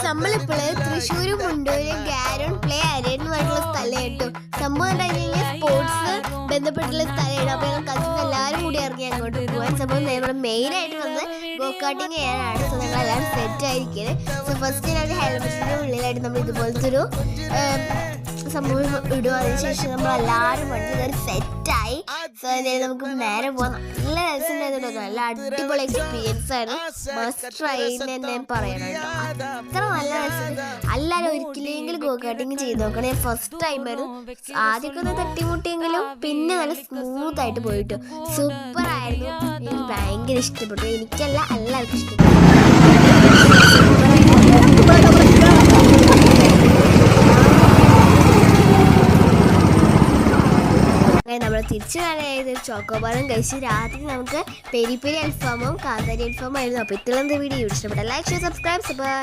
നമ്മളിപ്പോള് തൃശ്ശൂരും മുണ്ടൂരും ഗാരോൺ പ്ലേ അരേണ്ടുമായിട്ടുള്ള സ്ഥലം കേട്ടു. സംഭവം എന്താ കഴിഞ്ഞാൽ സ്പോർട്സ് ബന്ധപ്പെട്ടുള്ള സ്ഥലമാണ്. അപ്പൊ ഞങ്ങൾ കസിൻസ് എല്ലാവരും കൂടി ഇറങ്ങി അങ്ങോട്ട് പോകാൻ. സംഭവം നമ്മൾ മെയിൻ ആയിട്ട് വന്ന് ഗോകാട്ടിങ് ചെയ്യാനാണ്. സോ ഞങ്ങൾ എല്ലാവരും സെറ്റ് ആയിരിക്കുന്നത്. സോ ഫസ്റ്റ് ഞാൻ ഹെൽമെറ്റിന്റെ ഉള്ളിലായിട്ട് നമ്മൾ ഇതുപോലത്തെ ഒരു സംഭവം ഇടുക. അതിനുശേഷം നമ്മൾ എല്ലാവരും വണ്ടി കയറി സെറ്റായി. സോ എന്തായാലും നമുക്ക് നേരെ പോകാം. നല്ല രസമുണ്ടായിരുന്നു. നല്ല അടിപൊളി എക്സ്പീരിയൻസ് ആയിരുന്നു. മസ്റ്റ് ട്രൈ തന്നെ പറയണം കേട്ടോ. അത്ര നല്ല രസം. എല്ലാവരും ഒരിക്കലെങ്കിലും ഗോകാട്ടിങ് ചെയ്ത് നോക്കണം. ഞാൻ ഫസ്റ്റ് ടൈം ആയിരുന്നു. ആദ്യമൊക്കെ ഒന്ന് തട്ടിമുട്ടിയെങ്കിലും പിന്നെ നല്ല സ്മൂത്ത് ആയിട്ട് പോയിട്ടു. സൂപ്പർ ആയിരുന്നു. എനിക്ക് ഭയങ്കര ഇഷ്ടപ്പെട്ടു. എനിക്കല്ല എല്ലാവർക്കും ഇഷ്ടപ്പെട്ടു. നമ്മൾ തിരിച്ചു വരാനായത് ചോക്കോബാറും കഴിച്ച് രാത്രി നമുക്ക് പെരി പെരി അൽഫാമും കാന്താരി അൽഫാമും ആയിരുന്നു. അപ്പോൾ ഇത്രയും വീഡിയോ ഇഷ്ടപ്പെട്ട ലൈക്ക് ഷെയർ സബ്സ്ക്രൈബ്. ബൈ.